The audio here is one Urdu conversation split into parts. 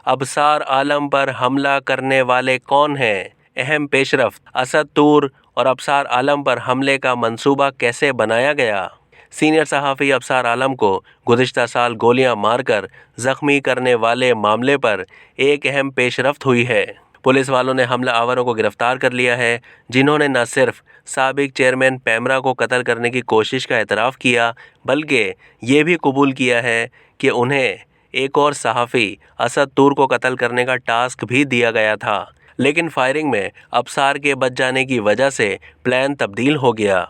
ابصار عالم پر حملہ کرنے والے کون ہیں؟ اہم پیش رفت: اسد طور اور ابصار عالم پر حملے کا منصوبہ کیسے بنایا گیا؟ سینئر صحافی ابصار عالم کو گزشتہ سال گولیاں مار کر زخمی کرنے والے معاملے پر ایک اہم پیش رفت ہوئی ہے۔ پولیس والوں نے حملہ آوروں کو گرفتار کر لیا ہے، جنہوں نے نہ صرف سابق چیئرمین پیمرا کو قتل کرنے کی کوشش کا اعتراف کیا بلکہ یہ بھی قبول کیا ہے کہ انہیں ایک اور صحافی اسد طور کو قتل کرنے کا ٹاسک بھی دیا گیا تھا، لیکن فائرنگ میں ابصار کے بچ جانے کی وجہ سے پلان تبدیل ہو گیا۔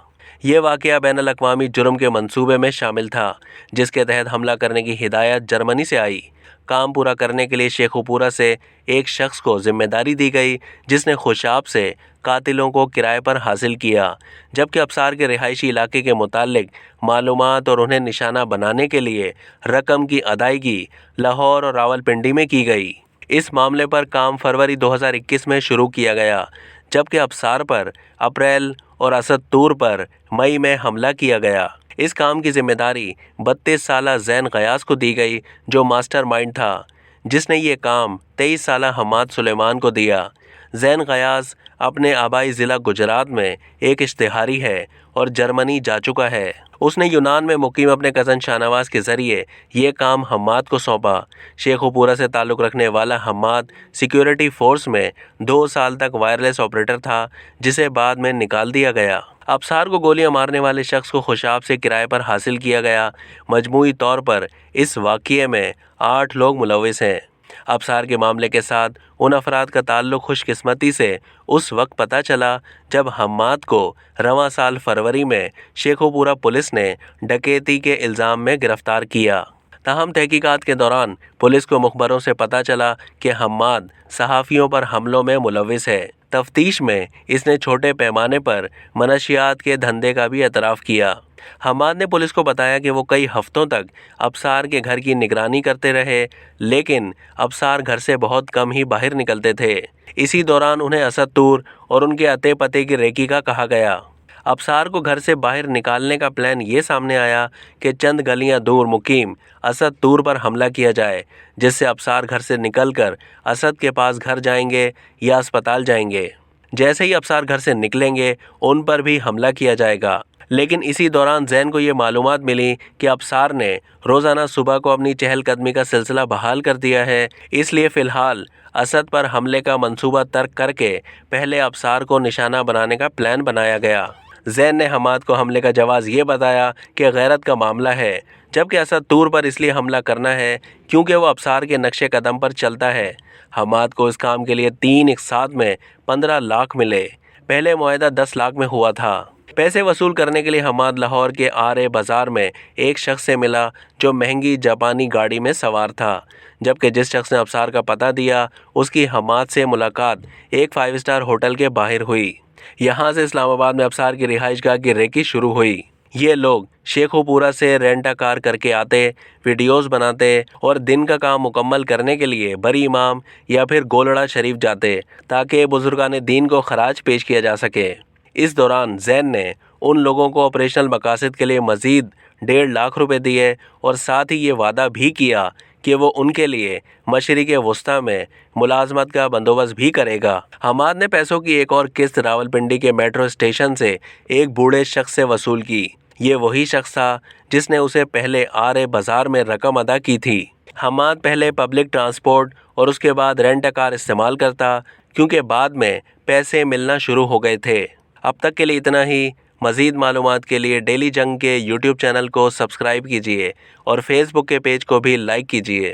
یہ واقعہ بین الاقوامی جرم کے منصوبے میں شامل تھا، جس کے تحت حملہ کرنے کی ہدایت جرمنی سے آئی۔ کام پورا کرنے کے لیے شیخو پورہ سے ایک شخص کو ذمہ داری دی گئی، جس نے خوشاب سے قاتلوں کو کرائے پر حاصل کیا، جبکہ ابصار کے رہائشی علاقے کے متعلق معلومات اور انہیں نشانہ بنانے کے لیے رقم کی ادائیگی لاہور اور راولپنڈی میں کی گئی۔ اس معاملے پر کام فروری 2021 میں شروع کیا گیا، جبکہ ابصار پر اپریل اور اسد طور پر مئی میں حملہ کیا گیا۔ اس کام کی ذمہ داری 32 سالہ زین غیاث کو دی گئی، جو ماسٹر مائنڈ تھا، جس نے یہ کام 23 سالہ حماد سلیمان کو دیا۔ زین غیاث اپنے آبائی ضلع گجرات میں ایک اشتہاری ہے اور جرمنی جا چکا ہے۔ اس نے یونان میں مقیم اپنے کزن شاہ نواز کے ذریعے یہ کام حماد کو سونپا۔ شیخو پورہ سے تعلق رکھنے والا حماد سیکیورٹی فورس میں 2 سال تک وائرلیس آپریٹر تھا، جسے بعد میں نکال دیا گیا۔ ابصار کو گولیاں مارنے والے شخص کو خوشاب سے کرائے پر حاصل کیا گیا۔ مجموعی طور پر اس واقعے میں 8 لوگ ملوث ہیں۔ ابصار کے معاملے کے ساتھ ان افراد کا تعلق خوش قسمتی سے اس وقت پتہ چلا جب حماد کو رواں سال فروری میں شیخو پورہ پولیس نے ڈکیتی کے الزام میں گرفتار کیا۔ تاہم تحقیقات کے دوران پولیس کو مخبروں سے پتہ چلا کہ حماد صحافیوں پر حملوں میں ملوث ہے۔ تفتیش میں اس نے چھوٹے پیمانے پر منشیات کے دھندے کا بھی اعتراف کیا۔ حماد نے پولیس کو بتایا کہ وہ کئی ہفتوں تک ابصار کے گھر کی نگرانی کرتے رہے، لیکن ابصار گھر سے بہت کم ہی باہر نکلتے تھے۔ اسی دوران انہیں اسد طور اور ان کے اتے پتے کی ریکی کا کہا گیا۔ ابصار کو گھر سے باہر نکالنے کا پلان یہ سامنے آیا کہ چند گلیاں دور مقیم اسد طور پر حملہ کیا جائے، جس سے ابصار گھر سے نکل کر اسد کے پاس گھر جائیں گے یا اسپتال جائیں گے۔ جیسے ہی ابصار گھر سے نکلیں گے ان پر بھی حملہ کیا جائے گا، لیکن اسی دوران زین کو یہ معلومات ملی کہ ابصار نے روزانہ صبح کو اپنی چہل قدمی کا سلسلہ بحال کر دیا ہے، اس لیے فی الحال اسد پر حملے کا منصوبہ ترک کر کے پہلے ابصار کو نشانہ بنانے کا پلان بنایا گیا۔ زین نے حماد کو حملے کا جواز یہ بتایا کہ غیرت کا معاملہ ہے، جبکہ اسد طور پر اس لیے حملہ کرنا ہے کیونکہ وہ ابصار کے نقش قدم پر چلتا ہے۔ حماد کو اس کام کے لیے 3 اقساط میں 15 لاکھ ملے۔ پہلے معاہدہ 10 لاکھ میں ہوا تھا۔ پیسے وصول کرنے کے لیے حماد لاہور کے آرے بازار میں ایک شخص سے ملا جو مہنگی جاپانی گاڑی میں سوار تھا، جبکہ جس شخص نے ابصار کا پتہ دیا اس کی حماد سے ملاقات ایک 5 اسٹار ہوٹل کے باہر ہوئی۔ یہاں سے اسلام آباد میں ابصار کی رہائش گاہ کی ریکی شروع ہوئی۔ یہ لوگ شیخو پورہ سے رینٹا کار کر کے آتے، ویڈیوز بناتے اور دن کا کام مکمل کرنے کے لیے بری امام یا پھر گولڑا شریف جاتے تاکہ بزرگان دین کو خراج پیش کیا جا سکے۔ اس دوران زین نے ان لوگوں کو آپریشنل مقاصد کے لیے مزید 1.5 لاکھ روپے دیے اور ساتھ ہی یہ وعدہ بھی کیا کہ وہ ان کے لیے مشرق وسطیٰ میں ملازمت کا بندوبست بھی کرے گا۔ حماد نے پیسوں کی ایک اور قسط راولپنڈی کے میٹرو اسٹیشن سے ایک بوڑھے شخص سے وصول کی۔ یہ وہی شخص تھا جس نے اسے پہلے آرے بازار میں رقم ادا کی تھی۔ حماد پہلے پبلک ٹرانسپورٹ اور اس کے بعد رینٹ کار استعمال کرتا، کیونکہ بعد میں پیسے ملنا شروع ہو گئے تھے۔ اب تک کے لیے اتنا ہی۔ مزید معلومات کے لیے ڈیلی جنگ کے یوٹیوب چینل کو سبسکرائب کیجیے اور فیس بک کے پیج کو بھی لائک کیجیے۔